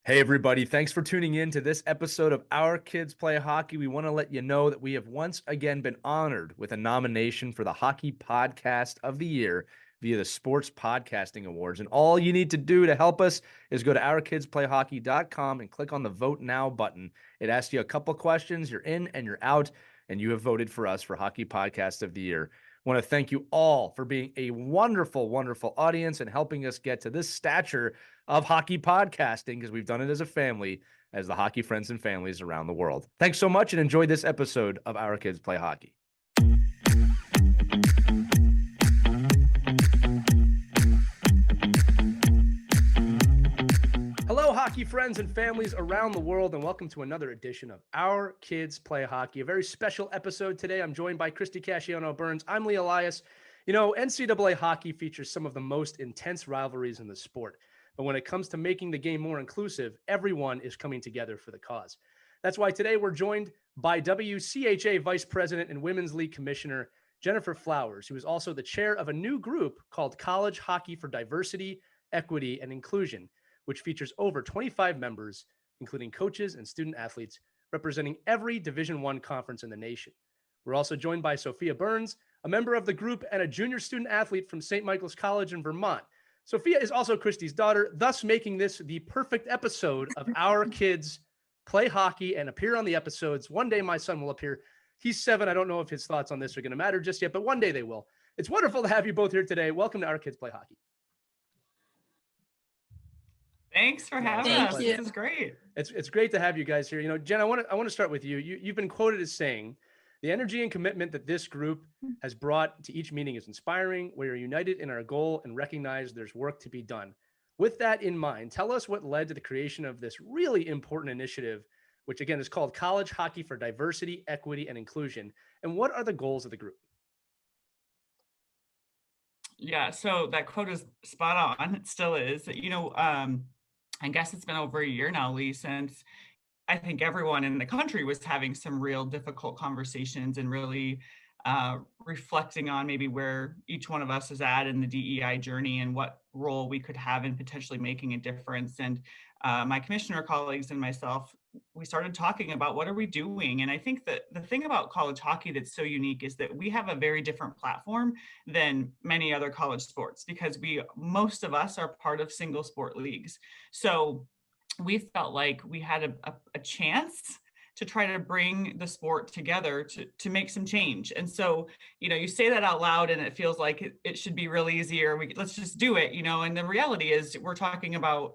Hey, everybody. Thanks for tuning in to this episode of Our Kids Play Hockey. We want to let you know that we have once again been honored with a nomination for the Hockey Podcast of the Year via the Sports Podcasting Awards. And all you need to do to help us is go to ourkidsplayhockey.com and click on the Vote Now button. It asks you a couple questions. You're in and you're out, and you have voted for us for Hockey Podcast of the Year. I want to thank you all for being a wonderful, wonderful audience and helping us get to this stature of hockey podcasting, because we've done it as a family, as the hockey friends and families around the world. Thanks so much and enjoy this episode of Our Kids Play Hockey. Hello, hockey friends and families around the world, and welcome to another edition of Our Kids Play Hockey. A very special episode today. I'm joined by Christie Burns. I'm Lee Elias. You know, NCAA hockey features some of the most intense rivalries in the sport. But when it comes to making the game more inclusive, everyone is coming together for the cause. That's why today we're joined by WCHA Vice President and Women's League Commissioner Jennifer Flowers, who is also the chair of a new group called College Hockey for Diversity, Equity, and Inclusion, which features over 25 members, including coaches and student athletes, representing every Division I conference in the nation. We're also joined by Sophia Burns, a member of the group and a junior student athlete from St. Michael's College in Vermont. Sophia is also Christie's daughter, thus making this the perfect episode of Our Kids Play Hockey and appear on the episodes. One day my son will appear. He's 7. I don't know if his thoughts on this are going to matter just yet, but one day they will. It's wonderful to have you both here today. Welcome to Our Kids Play Hockey. Thanks for having us. This is great. It's great to have you guys here. You know, Jen, I want to start with you. You've been quoted as saying, "The energy and commitment that this group has brought to each meeting is inspiring. We are united in our goal and recognize there's work to be done." With that in mind, tell us what led to the creation of this really important initiative, which again is called College Hockey for Diversity, Equity, and Inclusion. And what are the goals of the group? Yeah, so that quote is spot on. It still is. You know, I guess it's been over a year now, Lee, since I think everyone in the country was having some real difficult conversations and really reflecting on maybe where each one of us is at in the DEI journey and what role we could have in potentially making a difference. And my commissioner colleagues and myself, we started talking about what are we doing? And I think that the thing about college hockey that's so unique is that we have a very different platform than many other college sports, because most of us are part of single sport leagues. So we felt like we had a chance to try to bring the sport together to make some change. And so, you know, you say that out loud and it feels like it should be real easy, or let's just do it, you know, and the reality is we're talking about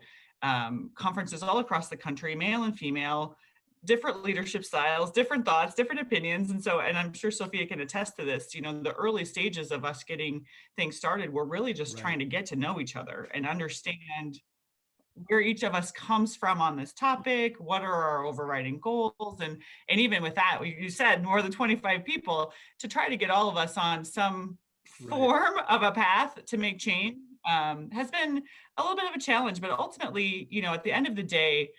conferences all across the country, male and female, different leadership styles, different thoughts, different opinions. And so, and I'm sure Sophia can attest to this, you know, the early stages of us getting things started, we're really just trying to get to know each other and understand where each of us comes from on this topic, what are our overriding goals, and even with that, you said more than 25 people, to try to get all of us on some form of a path to make change has been a little bit of a challenge. But ultimately, you know, at the end of the day,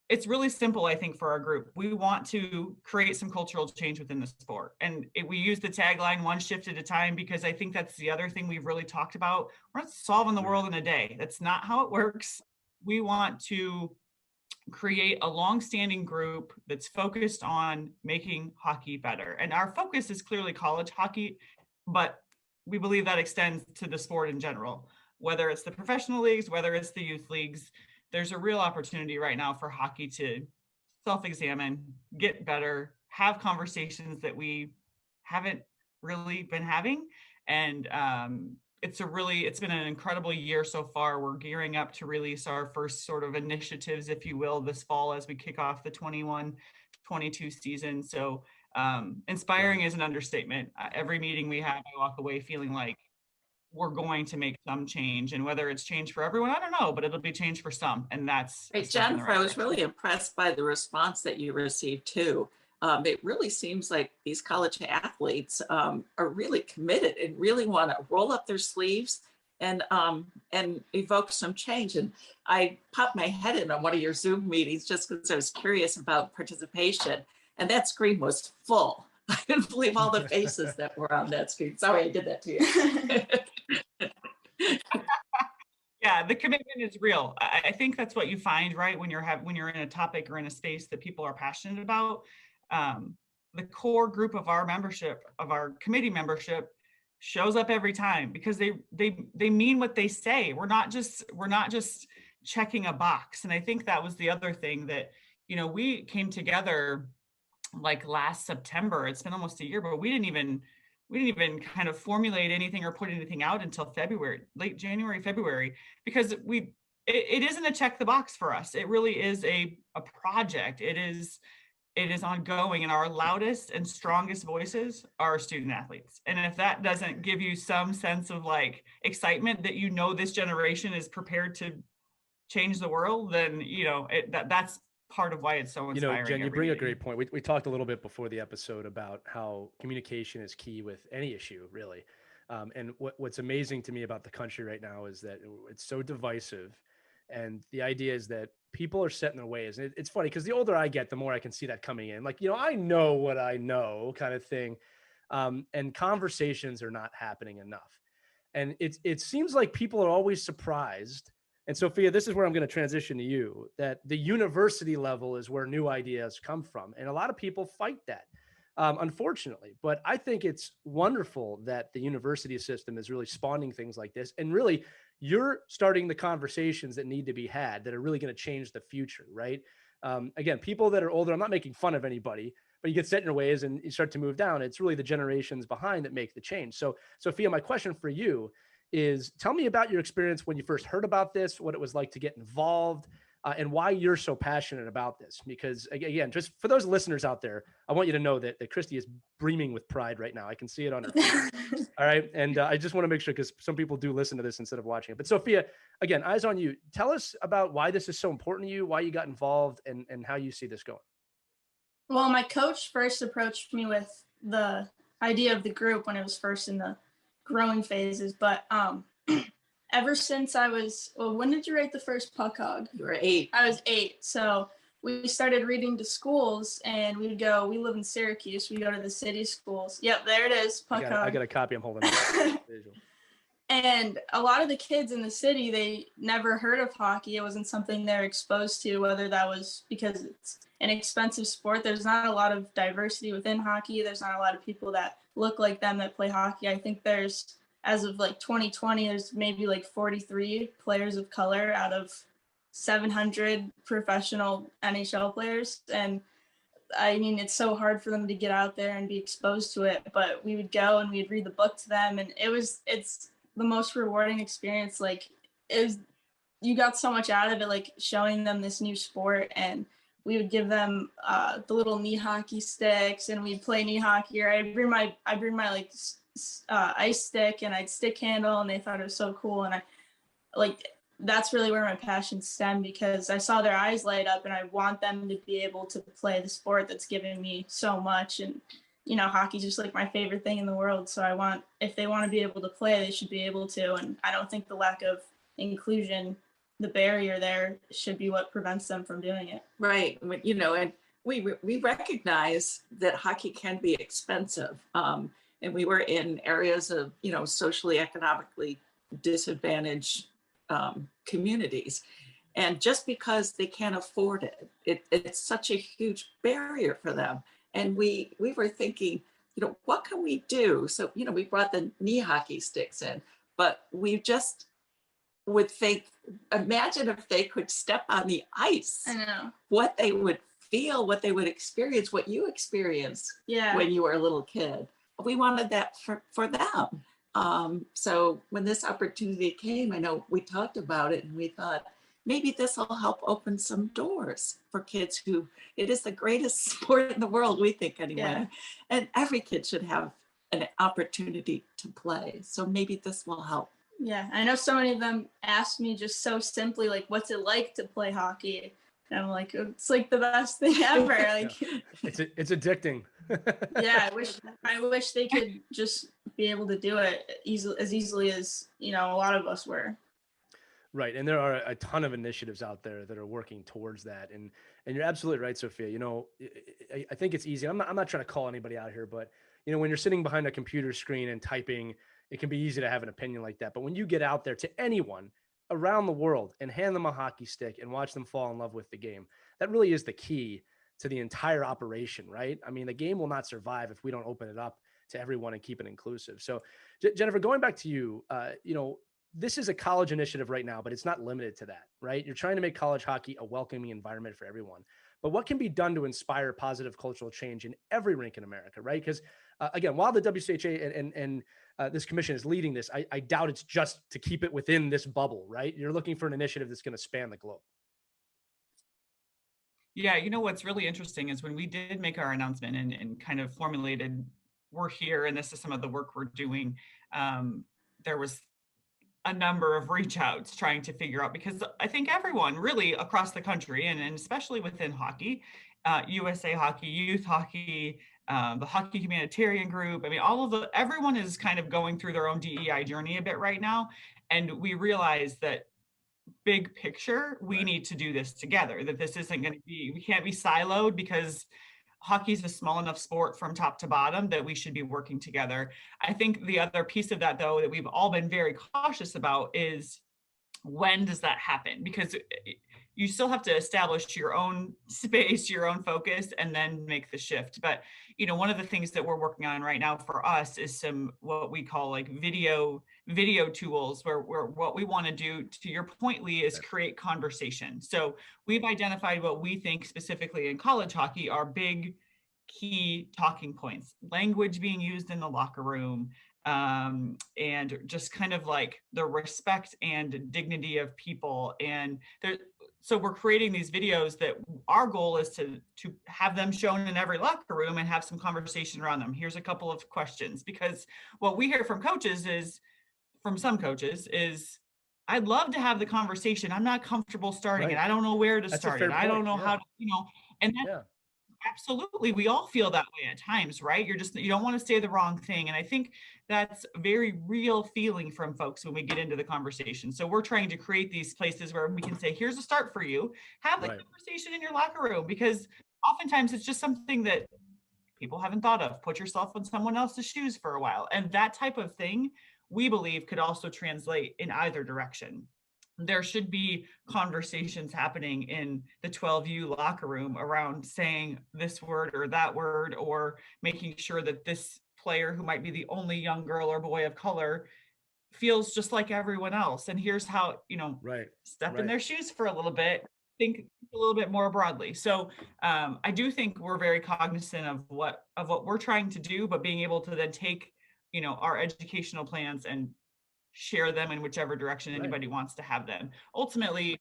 it's really simple, I think, for our group. We want to create some cultural change within the sport. And we use the tagline, one shift at a time, because I think that's the other thing we've really talked about. We're not solving the world in a day. That's not how it works. We want to create a long-standing group that's focused on making hockey better. And our focus is clearly college hockey, but we believe that extends to the sport in general, whether it's the professional leagues, whether it's the youth leagues. There's a real opportunity right now for hockey to self-examine, get better, have conversations that we haven't really been having. And it's been an incredible year so far. We're gearing up to release our first sort of initiatives, if you will, this fall as we kick off the 21-22 season. So inspiring is an understatement. Every meeting we have, I walk away feeling like we're going to make some change, and whether it's change for everyone, I don't know, but it'll be change for some. And that's right. Jennifer, I was really impressed by the response that you received too. It really seems like these college athletes are really committed and really want to roll up their sleeves and evoke some change. And I popped my head in on one of your Zoom meetings just because I was curious about participation, and that screen was full. I couldn't believe all the faces that were on that screen. Sorry, I did that to you. Yeah, Yeah, the commitment is real. I think that's what you find, right? When you're in a topic or in a space that people are passionate about. The core group of our membership, of our committee membership, shows up every time because they mean what they say. We're not just checking a box. And I think that was the other thing that, we came together like last September. It's been almost a year, but we didn't even kind of formulate anything or put anything out until February, late January, February, because it isn't a check the box for us. It really is a project. It is ongoing, and our loudest and strongest voices are student athletes. And if that doesn't give you some sense of like excitement that this generation is prepared to change the world, then that's part of why it's so inspiring. Jen, you bring a great point. We talked a little bit before the episode about how communication is key with any issue, really. And what's amazing to me about the country right now is that it's so divisive. And the idea is that people are set in their ways. And it's funny because the older I get, the more I can see that coming in. Like, I know what I know kind of thing. And conversations are not happening enough. And it seems like people are always surprised. And Sophia, this is where I'm going to transition to you, that the university level is where new ideas come from. And a lot of people fight that, unfortunately. But I think it's wonderful that the university system is really spawning things like this. And really, you're starting the conversations that need to be had that are really going to change the future, right? Again, people that are older, I'm not making fun of anybody, but you get set in your ways and you start to move down. It's really the generations behind that make the change. So, Sophia, my question for you is, tell me about your experience when you first heard about this, what it was like to get involved, and why you're so passionate about this. Because again, just for those listeners out there, I want you to know that Christie is beaming with pride right now. I can see it on her face. All right. And I just want to make sure, because some people do listen to this instead of watching it. But Sophia, again, eyes on you. Tell us about why this is so important to you, why you got involved, and how you see this going. Well, my coach first approached me with the idea of the group when it was first in the growing phases, but ever since when did you write the first puck hog? You were 8. I was 8. So we started reading to schools, and we live in Syracuse, we go to the city schools. Yep, there it is, puck hog. I got a copy I'm holding up. And a lot of the kids in the city, they never heard of hockey. It wasn't something they're exposed to, whether that was because it's an expensive sport. There's not a lot of diversity within hockey. There's not a lot of people that look like them that play hockey. I think there's, as of like 2020, there's maybe like 43 players of color out of 700 professional NHL players. And I mean, it's so hard for them to get out there and be exposed to it, but we would go and we'd read the book to them. And it's the most rewarding experience. Like, you got so much out of it, like showing them this new sport. And we would give them the little knee hockey sticks, and we'd play knee hockey. Or I bring my like ice stick, and I'd stick handle, and they thought it was so cool. And that's really where my passion stemmed, because I saw their eyes light up, and I want them to be able to play the sport that's given me so much. And hockey's just like my favorite thing in the world. So if they want to be able to play, they should be able to. And I don't think the lack of inclusion, the barrier there, should be what prevents them from doing it. Right. And we recognize that hockey can be expensive. And we were in areas of, socially, economically disadvantaged communities. And just because they can't afford it, it's such a huge barrier for them. And we were thinking, what can we do? So, we brought the knee hockey sticks in, but we just would think, imagine if they could step on the ice. I know. What they would feel, what they would experience, what you experienced when you were a little kid. We wanted that for them. So when this opportunity came, I know we talked about it, and we thought, maybe this will help open some doors for kids who, it is the greatest sport in the world, we think anyway. Yeah. And every kid should have an opportunity to play. So maybe this will help. Yeah, I know so many of them asked me just so simply, like, what's it like to play hockey? And I'm like, it's like the best thing ever. Like, it's addicting. Yeah, I wish they could just be able to do it as easily as, a lot of us were. Right. And there are a ton of initiatives out there that are working towards that. And you're absolutely right, Sophia. I think it's easy. I'm not trying to call anybody out here, but, when you're sitting behind a computer screen and typing, it can be easy to have an opinion like that. But when you get out there to anyone, around the world and hand them a hockey stick and watch them fall in love with the game. That really is the key to the entire operation, right? I mean, the game will not survive if we don't open it up to everyone and keep it inclusive. So, Jennifer, going back to you, this is a college initiative right now, but it's not limited to that, right? You're trying to make college hockey a welcoming environment for everyone. But what can be done to inspire positive cultural change in every rink in America, right? Because again, while the WCHA and this commission is leading this, I doubt it's just to keep it within this bubble, right? You're looking for an initiative that's going to span the globe. Yeah, what's really interesting is when we did make our announcement and kind of formulated, we're here and this is some of the work we're doing, there was a number of reach outs trying to figure out, because I think everyone really across the country and especially within hockey, USA Hockey, youth hockey, the hockey humanitarian group, I mean, everyone is kind of going through their own DEI journey a bit right now. And we realize that big picture, we need to do this together, that this isn't going to be, we can't be siloed, because hockey is a small enough sport from top to bottom that we should be working together. I think the other piece of that, though, that we've all been very cautious about is, when does that happen? Because you still have to establish your own space, your own focus, and then make the shift. But, one of the things that we're working on right now for us is some, what we call like video tools, where what we want to do, to your point, Lee, is create conversation. So we've identified what we think specifically in college hockey are big key talking points: language being used in the locker room, and just kind of like the respect and dignity of people. And so we're creating these videos that our goal is to have them shown in every locker room and have some conversation around them. Here's a couple of questions, because what we hear from some coaches is, I'd love to have the conversation. I'm not comfortable starting it. I don't know where to start it. I don't know how to, and that's absolutely, we all feel that way at times, right? You don't want to say the wrong thing. And I think that's a very real feeling from folks when we get into the conversation. So we're trying to create these places where we can say, here's a start for you. Have the conversation in your locker room, because oftentimes it's just something that people haven't thought of. Put yourself in someone else's shoes for a while. And that type of thing, we believe, could also translate in either direction. There should be conversations happening in the 12U locker room around saying this word or that word, or making sure that this player, who might be the only young girl or boy of color, feels just like everyone else. And here's how, step in their shoes for a little bit, think a little bit more broadly. So I do think we're very cognizant of what we're trying to do, but being able to then take, our educational plans and share them in whichever direction anybody wants to have them. Ultimately,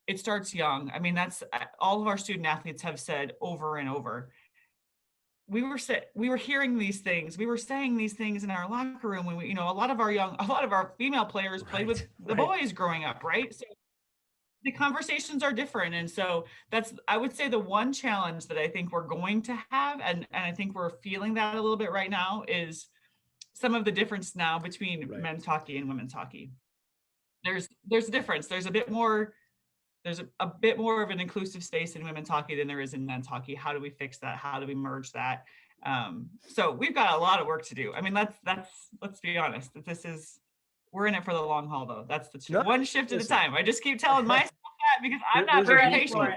it starts young. I mean, that's all of our student athletes have said over and over. We were hearing these things. We were saying these things in our locker room when a lot of our female players played with the boys growing up, right? So the conversations are different. And so that's, I would say, the one challenge that I think we're going to have, and I think we're feeling that a little bit right now, is some of the difference now between men's hockey and women's hockey. There's a difference. There's a bit more of an inclusive space in women's hockey than there is in men's hockey. How do we fix that? How do we merge that? So we've got a lot of work to do. I mean, let's be honest, we're in it for the long haul, though. That's one shift at a time. I just keep telling myself that, because I'm not very patient.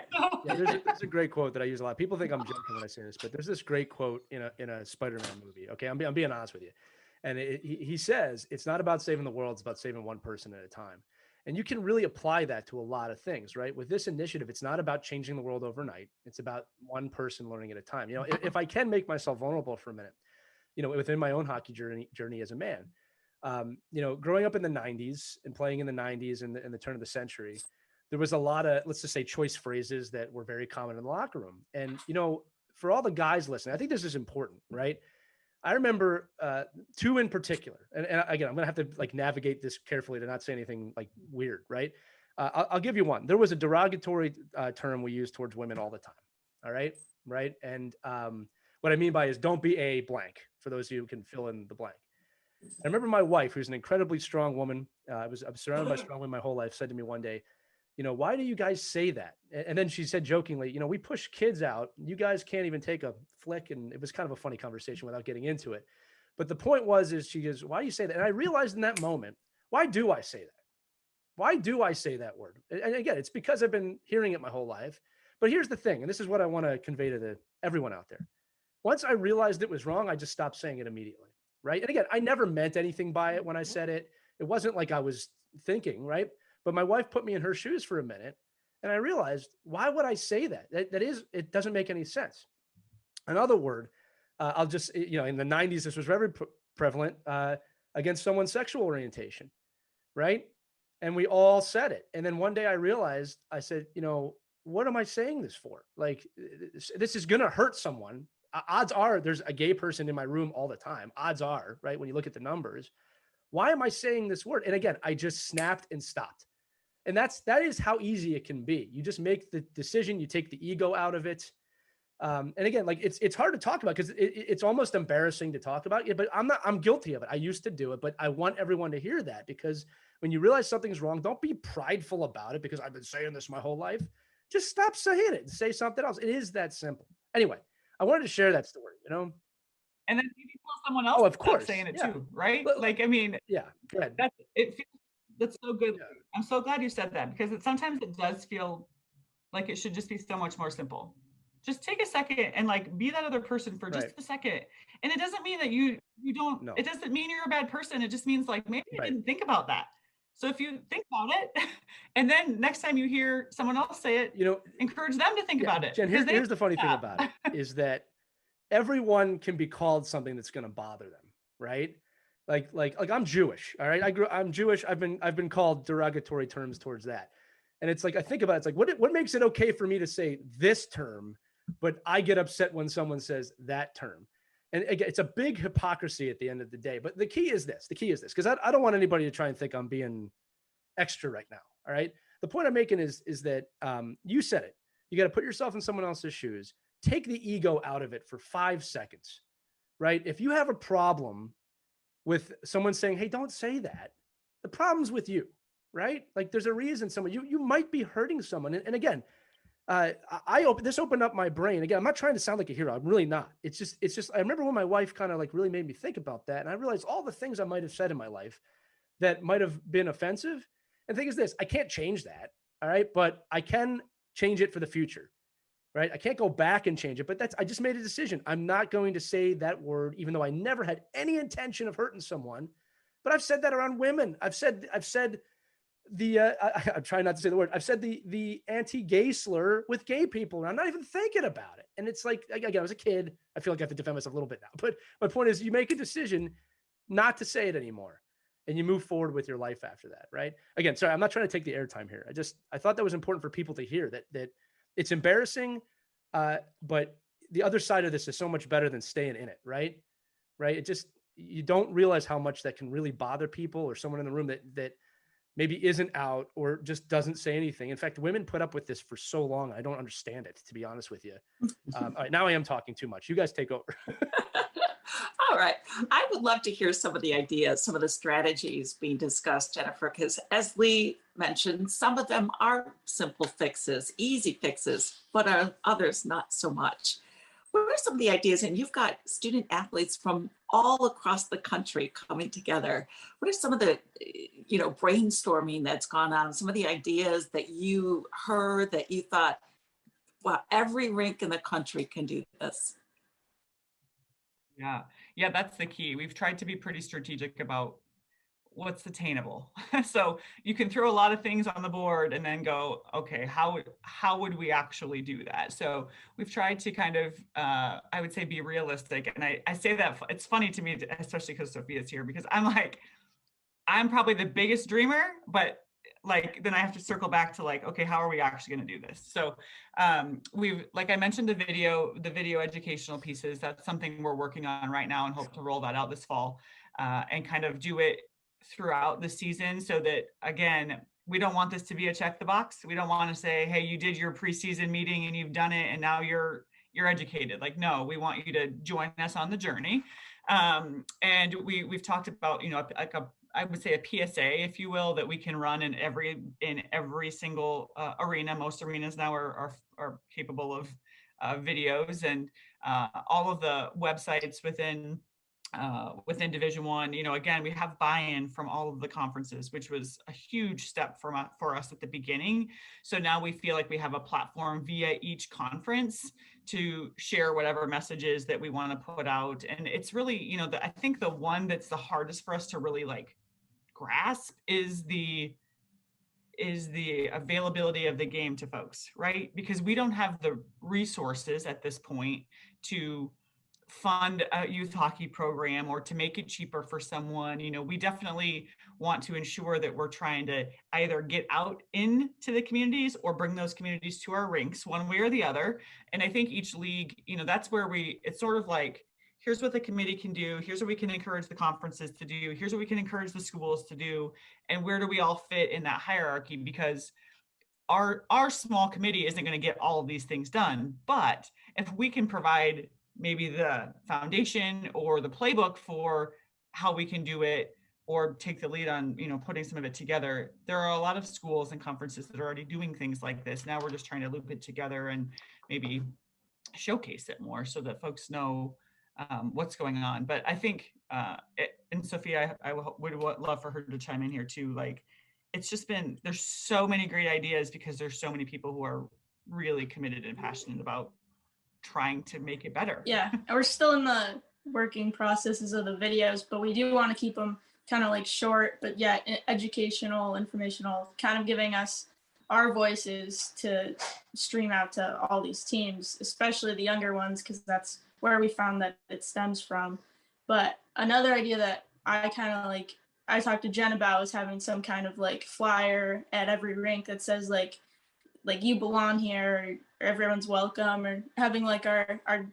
There's a great quote that I use a lot. People think I'm joking when I say this, but there's this great quote in a Spider-Man movie. Okay, I'm being honest with you. And he says, it's not about saving the world, it's about saving one person at a time. And you can really apply that to a lot of things, right? With this initiative, it's not about changing the world overnight. It's about one person learning at a time. If I can make myself vulnerable for a minute, within my own hockey journey as a man, growing up in the 90s and playing in the 90s and the turn of the century, there was a lot of, let's just say, choice phrases that were very common in the locker room. And, for all the guys listening, I think this is important, right? I remember two in particular, and again, I'm going to have to navigate this carefully to not say anything weird, right? I'll give you one. There was a derogatory term we used towards women all the time. All right. Right. And what I mean by is, don't be a blank, for those of you who can fill in the blank. I remember my wife, who's an incredibly strong woman, I'm surrounded by strong women my whole life, said to me one day, why do you guys say that? And then she said jokingly, we push kids out. You guys can't even take a flick. And it was kind of a funny conversation without getting into it. But the point is she goes, why do you say that? And I realized in that moment, why do I say that? Why do I say that word? And again, it's because I've been hearing it my whole life. But here's the thing, and this is what I want to convey to everyone out there. Once I realized it was wrong, I just stopped saying it immediately, right? And again, I never meant anything by it when I said it. It wasn't like I was thinking, right? But my wife put me in her shoes for a minute, and I realized, why would I say that? It doesn't make any sense. Another word, I'll just, in the 90s, this was very prevalent against someone's sexual orientation, right? And we all said it. And then one day I realized, I said, what am I saying this for? Like, this is going to hurt someone. Odds are there's a gay person in my room all the time. Odds are, right? When you look at the numbers, why am I saying this word? And again, I just snapped and stopped. And that is how easy it can be. You just make the decision, you take the ego out of it. And again, like it's hard to talk about because it's almost embarrassing to talk about it, but I'm guilty of it. I used to do it, but I want everyone to hear that, because when you realize something's wrong, don't be prideful about it because I've been saying this my whole life. Just stop saying it and say something else. It is that simple. Anyway, I wanted to share that story, And then maybe tell someone else of course, saying it yeah. too, right? Yeah, go ahead. That's so good. Yeah. I'm so glad you said that, because sometimes it does feel like it should just be so much more simple. Just take a second and like be that other person for just a second. And it doesn't mean that you don't, it doesn't mean you're a bad person. It just means like, maybe I didn't think about that. So if you think about it, and then next time you hear someone else say it, encourage them to think about it. Jen, here's the funny thing about it is that everyone can be called something that's going to bother them, right? Like I'm Jewish, all right? I'm Jewish. I've been called derogatory terms towards that. And it's like, I think about it, it's like, what makes it okay for me to say this term, but I get upset when someone says that term? And again, it's a big hypocrisy at the end of the day. But the key is this, because I don't want anybody to try and think I'm being extra right now. All right. The point I'm making is that you said it. You got to put yourself in someone else's shoes. Take the ego out of it for 5 seconds, right? If you have a problem with someone saying, hey, don't say that, the problem's with you, right? Like there's a reason you might be hurting someone. And again, this opened up my brain. Again, I'm not trying to sound like a hero. I'm really not. It's just, I remember when my wife kind of like really made me think about that. And I realized all the things I might've said in my life that might've been offensive. And the thing is this, I can't change that. All right. But I can change it for the future, right? I can't go back and change it, but I just made a decision. I'm not going to say that word, even though I never had any intention of hurting someone, but I've said that around women. I've said I'm trying not to say the word. I've said the anti-gay slur with gay people, and I'm not even thinking about it. And it's like, again, I was a kid. I feel like I have to defend myself a little bit now. But my point is, you make a decision not to say it anymore, and you move forward with your life after that, right? Again, sorry, I'm not trying to take the airtime here. I thought that was important for people to hear that it's embarrassing, but the other side of this is so much better than staying in it, right? Right? You don't realize how much that can really bother people or someone in the room that maybe isn't out or just doesn't say anything. In fact, women put up with this for so long. I don't understand it, to be honest with you. All right, now I am talking too much. You guys take over. All right. I would love to hear some of the ideas, some of the strategies being discussed, Jennifer, because as Lee mentioned, some of them are simple fixes, easy fixes, but others not so much. What are some of the ideas? And you've got student athletes from all across the country coming together. What are some of the, brainstorming that's gone on? Some of the ideas that you heard that you thought, wow, every rink in the country can do this. Yeah, that's the key. We've tried to be pretty strategic about what's attainable. So you can throw a lot of things on the board and then go, okay, how would we actually do that? So we've tried to kind of, I would say, be realistic. And I say that it's funny to me, especially because Sophia's here, because I'm probably the biggest dreamer, but then I have to circle back to okay, how are we actually going to do this? So we've, like I mentioned, the video educational pieces, that's something we're working on right now and hope to roll that out this fall and kind of do it throughout the season, so that, again, we don't want this to be a check the box. We don't want to say, hey, you did your preseason meeting and you've done it and now you're educated. No, we want you to join us on the journey. And we've talked about, I would say a PSA, if you will, that we can run in every single arena. Most arenas now are capable of videos, and all of the websites within within Division One. Again, we have buy-in from all of the conferences, which was a huge step for us at the beginning. So now we feel like we have a platform via each conference to share whatever messages that we want to put out. And it's really, I think the one that's the hardest for us to really like grasp is the availability of the game to folks, right? Because we don't have the resources at this point to fund a youth hockey program or to make it cheaper for someone. We definitely want to ensure that we're trying to either get out into the communities or bring those communities to our rinks, one way or the other. And I think each league, that's where it's sort of like, here's what the committee can do. Here's what we can encourage the conferences to do. Here's what we can encourage the schools to do. And where do we all fit in that hierarchy? Because our small committee isn't going to get all of these things done. But if we can provide maybe the foundation or the playbook for how we can do it, or take the lead on, putting some of it together, there are a lot of schools and conferences that are already doing things like this. Now we're just trying to loop it together and maybe showcase it more so that folks know what's going on. But I think, and Sophia, I would love for her to chime in here too. Like, it's just been, there's so many great ideas because there's so many people who are really committed and passionate about trying to make it better. Yeah, and we're still in the working processes of the videos, but we do want to keep them kind of like short, but yet educational, informational, kind of giving us our voices to stream out to all these teams, especially the younger ones, because that's where we found that it stems from. But another idea that I kind of like, I talked to Jen about was having some kind of like flyer at every rink that says like you belong here, or everyone's welcome, or having like our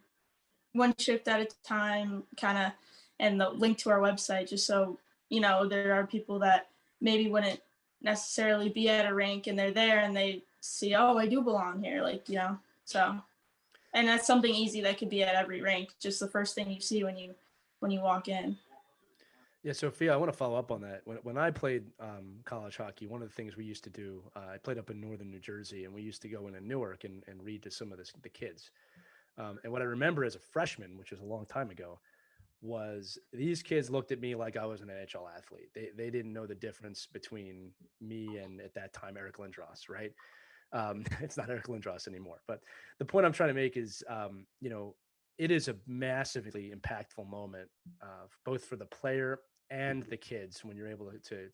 one shift at a time kind of, and the link to our website, just so, there are people that maybe wouldn't necessarily be at a rink and they're there and they see, oh, I do belong here. So, and that's something easy that could be at every rink. Just the first thing you see when you walk in. Yeah, Sophia, I want to follow up on that. When I played college hockey, one of the things we used to do, I played up in northern New Jersey, and we used to go into Newark and read to some of the kids. And what I remember as a freshman, which was a long time ago, was these kids looked at me like I was an NHL athlete. They didn't know the difference between me and, at that time, Eric Lindros, right? It's not Eric Lindros anymore. But the point I'm trying to make is, it is a massively impactful moment, both for the player and the kids when you're able to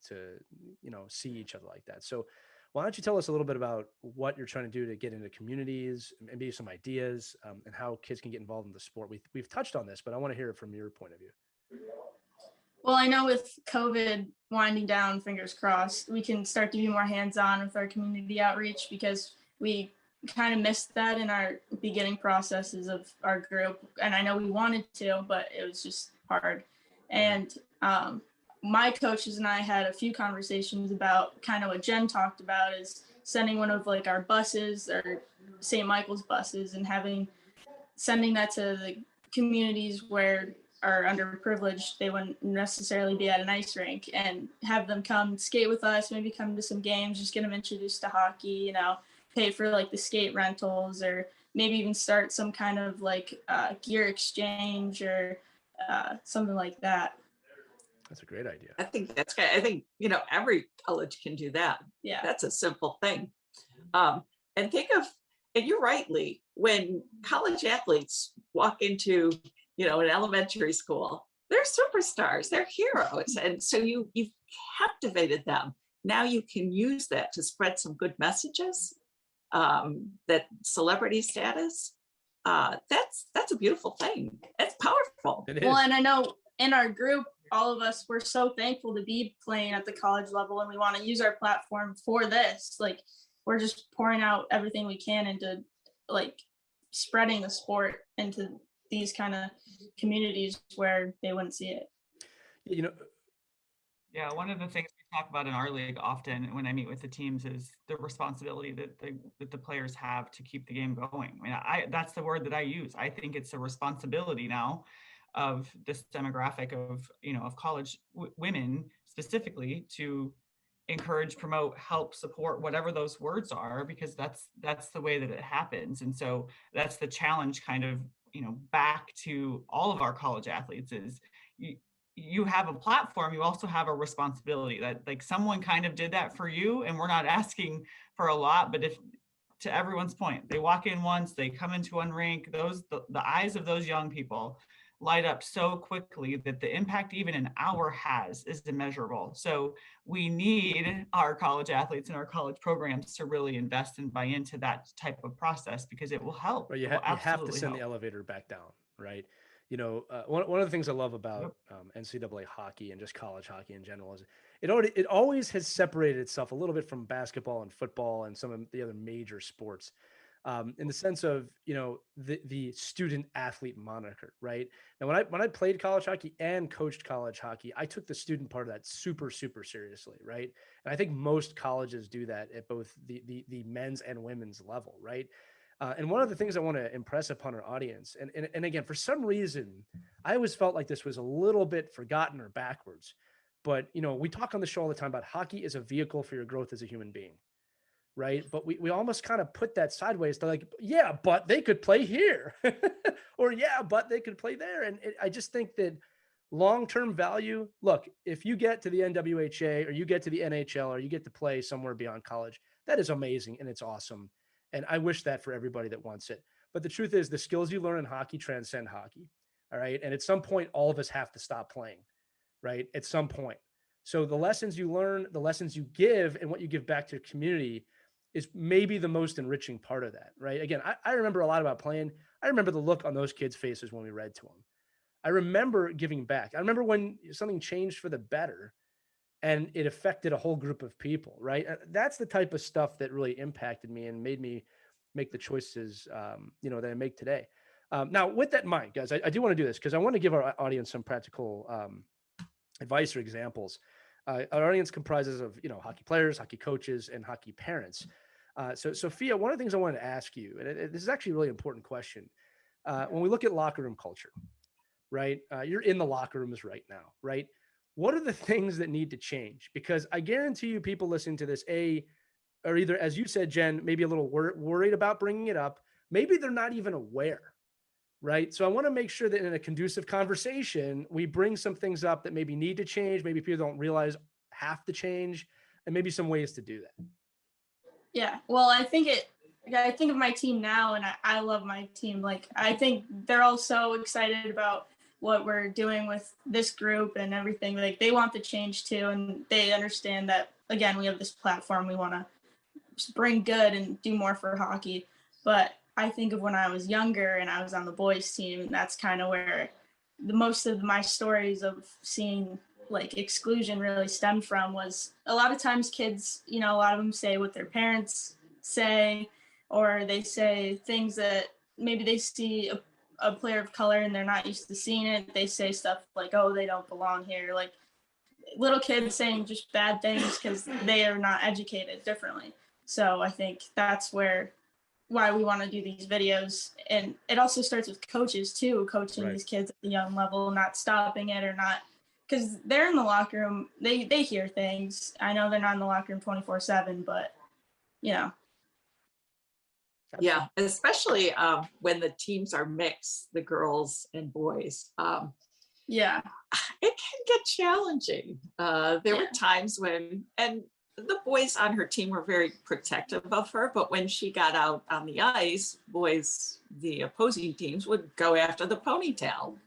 see each other like that. So why don't you tell us a little bit about what you're trying to do to get into communities, and maybe some ideas, and how kids can get involved in the sport. We've touched on this, but I want to hear it from your point of view. Well, I know with COVID winding down, fingers crossed, we can start to be more hands-on with our community outreach, because we kind of missed that in our beginning processes of our group. And I know we wanted to, but it was just hard. And my coaches and I had a few conversations about kind of what Jen talked about, is sending one of like our buses, or St. Michael's buses, and sending that to the communities where are underprivileged. They wouldn't necessarily be at an ice rink, and have them come skate with us, maybe come to some games, just get them introduced to hockey, pay for like the skate rentals, or maybe even start some kind of like gear exchange, or something like that. That's a great idea. I think that's great. I think, every college can do that. Yeah. That's a simple thing. And you're right, Lee, when college athletes walk into, an elementary school, they're superstars, they're heroes. And so you've captivated them. Now you can use that to spread some good messages, that celebrity status. That's a beautiful thing. It's powerful. It is. Well, and I know in our group, all of us, we're so thankful to be playing at the college level, and we want to use our platform for this. Like, we're just pouring out everything we can into like spreading the sport into these kind of communities where they wouldn't see it. Yeah, one of the things we talk about in our league often when I meet with the teams is the responsibility that the players have to keep the game going. I mean, that's the word that I use. I think it's a responsibility now of this demographic of college women specifically, to encourage, promote, help, support, whatever those words are, because that's the way that it happens. And so that's the challenge kind of, back to all of our college athletes is, you have a platform, you also have a responsibility that like someone kind of did that for you, and we're not asking for a lot, but if, to everyone's point, they walk in once, they come into one rink, the eyes of those young people light up so quickly that the impact even an hour has is immeasurable. So we need our college athletes and our college programs to really invest and buy into that type of process, because it will help. Right, you have to send the elevator back down, right? One of the things I love about NCAA hockey and just college hockey in general is it always has separated itself a little bit from basketball and football and some of the other major sports, in the sense of the student athlete moniker, right? Now, when I played college hockey and coached college hockey, I took the student part of that super seriously, right? And I think most colleges do that at both the men's and women's level, right? And one of the things I want to impress upon our audience, and again, for some reason, I always felt like this was a little bit forgotten or backwards, but we talk on the show all the time about hockey as a vehicle for your growth as a human being, right? But we almost kind of put that sideways to like, yeah, but they could play here, or yeah, but they could play there. And I just think that long-term value, look, if you get to the NWHA or you get to the NHL or you get to play somewhere beyond college, that is amazing and it's awesome. And I wish that for everybody that wants it. But the truth is the skills you learn in hockey transcend hockey. All right. And at some point, all of us have to stop playing, right? At some point. So the lessons you learn, the lessons you give, and what you give back to your community is maybe the most enriching part of that, right? Again, I remember a lot about playing. I remember the look on those kids' faces when we read to them. I remember giving back. I remember when something changed for the better and it affected a whole group of people, right? That's the type of stuff that really impacted me and made me make the choices, that I make today. Now, with that in mind, guys, I do want to do this because I want to give our audience some practical advice or examples. Our audience comprises of, hockey players, hockey coaches, and hockey parents. So Sophia, one of the things I wanted to ask you, and this is actually a really important question. When we look at locker room culture, right? You're in the locker rooms right now, right? What are the things that need to change? Because I guarantee you people listening to this, are either, as you said, Jen, maybe a little worried about bringing it up. Maybe they're not even aware, right? So I want to make sure that in a conducive conversation, we bring some things up that maybe need to change. Maybe people don't realize have to change, and maybe some ways to do that. Yeah, well, I think of my team now, and I love my team. Like, I think they're all so excited about what we're doing with this group and everything. Like, they want the change too, and they understand that, again, we have this platform. We want to bring good and do more for hockey. But I think of when I was younger and I was on the boys team, and that's kind of where most of my stories of seeing like exclusion really stemmed from. Was a lot of times kids, a lot of them say what their parents say, or they say things that maybe they see a player of color and they're not used to seeing it. They say stuff like, oh, they don't belong here. Like little kids saying just bad things because they are not educated differently. So I think that's why we want to do these videos. And it also starts with coaches too, coaching these kids at the young level, not stopping it or not, because they're in the locker room. They hear things. I know they're not in the locker room 24/7, but Yeah, especially when the teams are mixed, the girls and boys. Yeah, it can get challenging. There were times when, and the boys on her team were very protective of her, but when she got out on the ice, the opposing teams would go after the ponytail.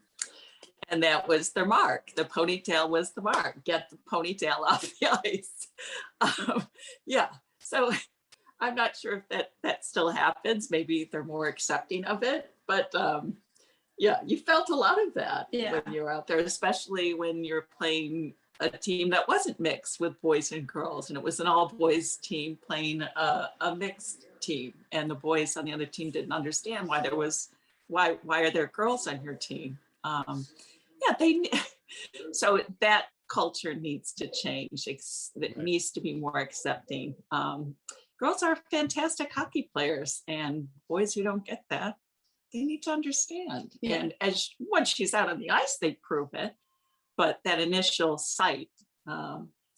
And that was their mark. The ponytail was the mark. Get the ponytail off the ice. So I'm not sure if that still happens. Maybe they're more accepting of it. But you felt a lot of that when you were out there, especially when you're playing a team that wasn't mixed with boys and girls. And it was an all boys team playing a mixed team. And the boys on the other team didn't understand why are there girls on your team? So that culture needs to change. It needs to be more accepting. Girls are fantastic hockey players, and boys who don't get that, they need to understand. And once she's out on the ice, they prove it. But that initial sight,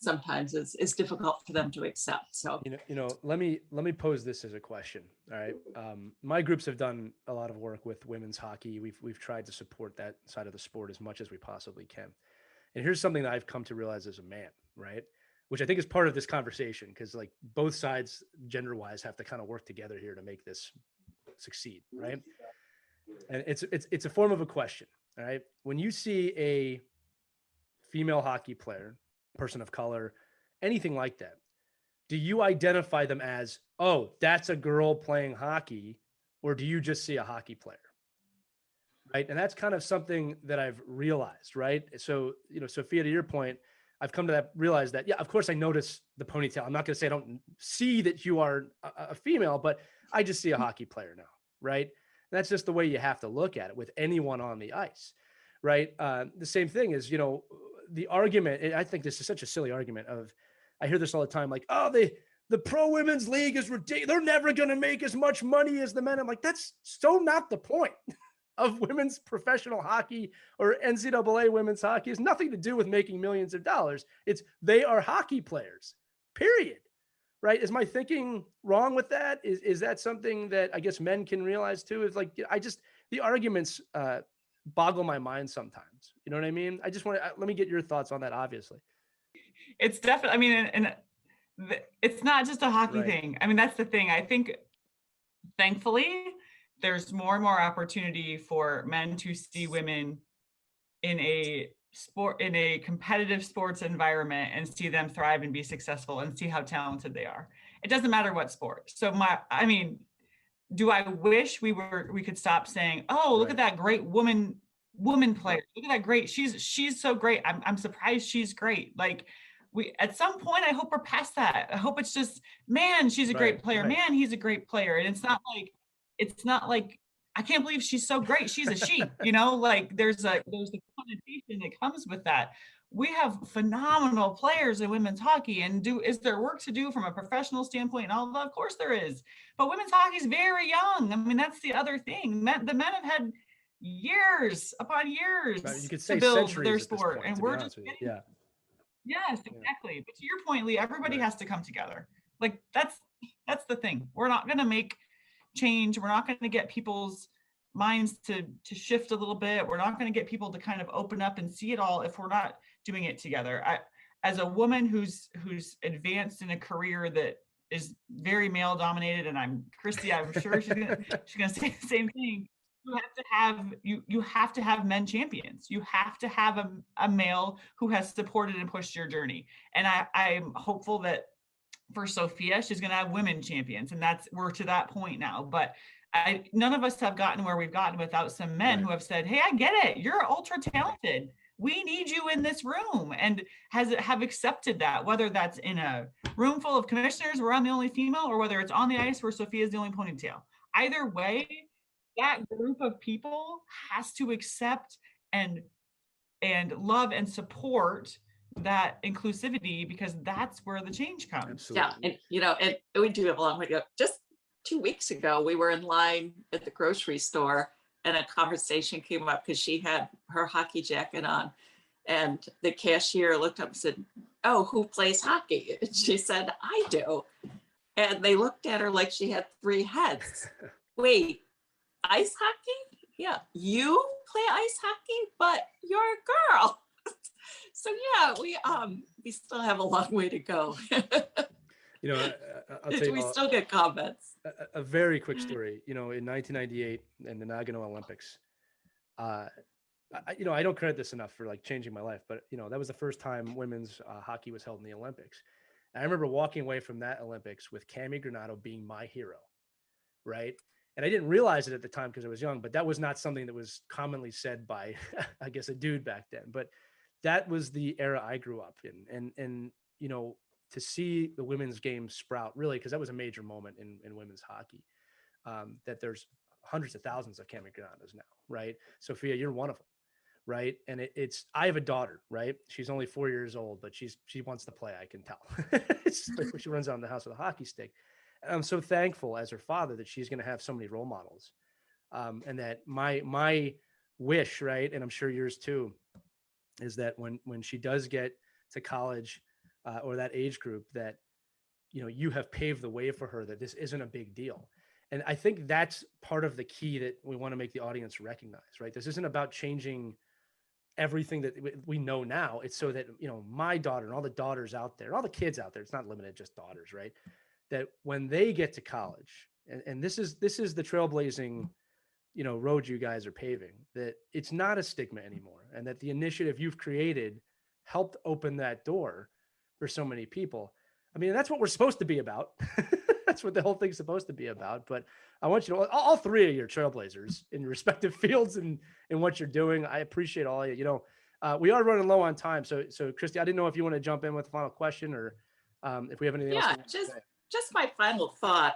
sometimes is difficult for them to accept. So, let me pose this as a question. All right. My groups have done a lot of work with women's hockey. We've tried to support that side of the sport as much as we possibly can. And here's something that I've come to realize as a man, right? Which I think is part of this conversation, because like both sides gender wise have to kind of work together here to make this succeed. Right. And it's a form of a question. All right. When you see a female hockey player, person of color, anything like that, do you identify them as, oh, that's a girl playing hockey, or do you just see a hockey player? Right. And that's kind of something that I've realized, right? So, Sophia, to your point, I've come to realize that, yeah, of course I notice the ponytail. I'm not going to say I don't see that you are a female, but I just see a hockey player now. Right. And that's just the way you have to look at it with anyone on the ice. Right. The same thing is, the argument, I think this is such a silly argument I hear this all the time, like, oh, the pro women's league is ridiculous. They're never going to make as much money as the men. I'm like, that's so not the point of women's professional hockey or NCAA women's hockey. It's nothing to do with making millions of dollars. It's they are hockey players, period. Right. Is my thinking wrong with that? Is that something that I guess men can realize too? Is like, the arguments boggle my mind sometimes. You know what I mean? I just want to, let me get your thoughts on that, obviously. It's definitely, I mean, and it's not just a hockey thing. I mean, that's the thing. I think, thankfully, there's more and more opportunity for men to see women in a competitive sports environment and see them thrive and be successful and see how talented they are. It doesn't matter what sport. So do I wish we could stop saying, oh, look at that great woman player. Look at that great. She's so great. I'm surprised she's great. Like at some point, I hope we're past that. I hope it's just, man, she's a great player. Man, he's a great player. And it's not like, I can't believe she's so great. She's a she, like there's the connotation that comes with that. We have phenomenal players in women's hockey, and is there work to do from a professional standpoint and all of that? Of course there is, but women's hockey is very young. I mean, that's the other thing. The men have had years upon years you could say to build centuries their at this sport, point, and to we're be just honest with getting, you. yes, exactly. But to your point, Lee, everybody has to come together. Like that's the thing. We're not going to make change. We're not going to get people's minds to shift a little bit. We're not going to get people to kind of open up and see it all if we're not doing it together. As a woman who's advanced in a career that is very male dominated, and Christie, I'm sure she's gonna say the same thing. You have to have men champions. You have to have a male who has supported and pushed your journey. And I'm hopeful that for Sophia, she's going to have women champions, and we're to that point now. But none of us have gotten where we've gotten without some men who have said, hey, I get it. You're ultra talented. We need you in this room, and have accepted that, whether that's in a room full of commissioners where I'm the only female, or whether it's on the ice where Sophia's the only ponytail. Either way, that group of people has to accept and love and support that inclusivity, because that's where the change comes. Absolutely. Yeah. And we do have a long way to go. Just 2 weeks ago, we were in line at the grocery store, and a conversation came up because she had her hockey jacket on, and the cashier looked up and said, oh, who plays hockey? And she said, I do. And they looked at her like she had 3 heads. Wait, ice hockey? Yeah, you play ice hockey, but you're a girl. So yeah, we still have a long way to go. I'll tell you, we still get comments. A very quick story. In 1998 in the Nagano Olympics, I don't credit this enough for like changing my life, but that was the first time women's hockey was held in the Olympics. And I remember walking away from that Olympics with Cami Granato being my hero, right? And I didn't realize it at the time because I was young, but that was not something that was commonly said by, I guess, a dude back then. But that was the era I grew up in. And to see the women's game sprout, really, because that was a major moment in women's hockey, that there's hundreds of thousands of Cami Granatos now, right? Sophia, you're one of them, right? And I have a daughter, right? She's only 4 years old, but she wants to play, I can tell. She runs around the house with a hockey stick. And I'm so thankful as her father that she's going to have so many role models. And that my wish, right, and I'm sure yours too, is that when she does get to college, or that age group that, you have paved the way for her, that this isn't a big deal. And I think that's part of the key that we want to make the audience recognize, right? This isn't about changing everything that we know now. It's so that, my daughter and all the daughters out there, all the kids out there, it's not limited to just daughters, right? That when they get to college, and this is the trailblazing, road you guys are paving, that it's not a stigma anymore. And that the initiative you've created helped open that door for so many people. I mean, that's what we're supposed to be about. That's what the whole thing's supposed to be about. But I want you to, all three of your trailblazers in your respective fields and in what you're doing. I appreciate all of you. We are running low on time. So Christie, I didn't know if you want to jump in with a final question, or if we have anything else. Yeah, just my final thought.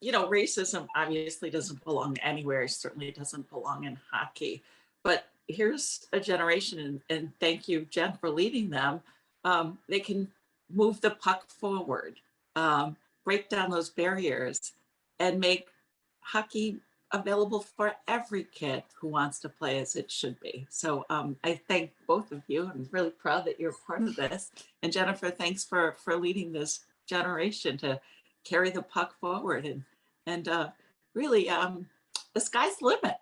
Racism obviously doesn't belong anywhere. It certainly doesn't belong in hockey. But here's a generation, and thank you, Jen, for leading them. They can move the puck forward, break down those barriers, and make hockey available for every kid who wants to play as it should be. So I thank both of you. I'm really proud that you're part of this. And Jennifer, thanks for leading this generation to carry the puck forward. And really, the sky's the limit.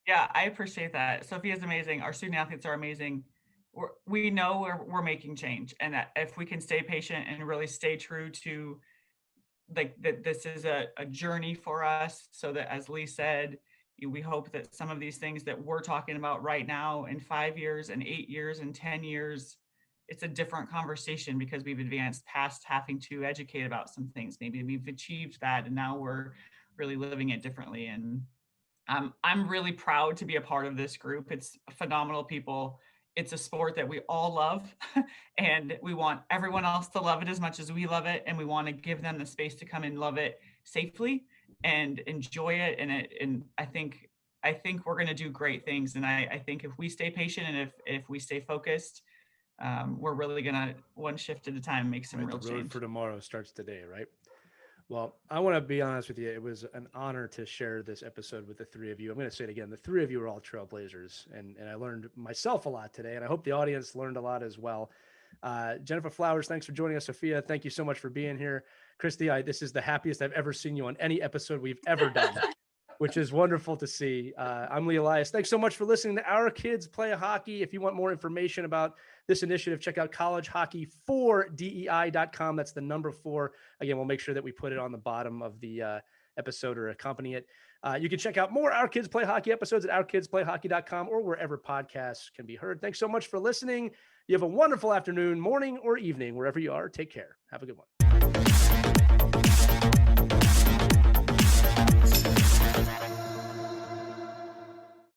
Yeah, I appreciate that. Sophia's amazing. Our student athletes are amazing. We know we're making change, and that if we can stay patient and really stay true to that this is a journey for us, so that, as Lee said, we hope that some of these things that we're talking about right now in 5 years and 8 years and 10 years, it's a different conversation because we've advanced past having to educate about some things. Maybe we've achieved that and now we're really living it differently. And I'm really proud to be a part of this group. It's phenomenal people. It's a sport that we all love, and we want everyone else to love it as much as we love it. And we want to give them the space to come and love it safely and enjoy it. And I think we're going to do great things. And I think if we stay patient and if we stay focused, we're really going to, one shift at a time, make some real the road change. for tomorrow starts today, right? Well, I want to be honest with you. It was an honor to share this episode with the three of you. I'm going to say it again. The three of you are all trailblazers, and I learned myself a lot today, and I hope the audience learned a lot as well. Jennifer Flowers, thanks for joining us. Sophia, thank you so much for being here. Christie, this is the happiest I've ever seen you on any episode we've ever done, which is wonderful to see. I'm Lee Elias. Thanks so much for listening to Our Kids Play Hockey. If you want more information about this initiative, check out collegehockey4dei.com. That's the number 4. Again, we'll make sure that we put it on the bottom of the episode or accompany it. You can check out more Our Kids Play Hockey episodes at ourkidsplayhockey.com or wherever podcasts can be heard. Thanks so much for listening. You have a wonderful afternoon, morning, or evening, wherever you are. Take care. Have a good one.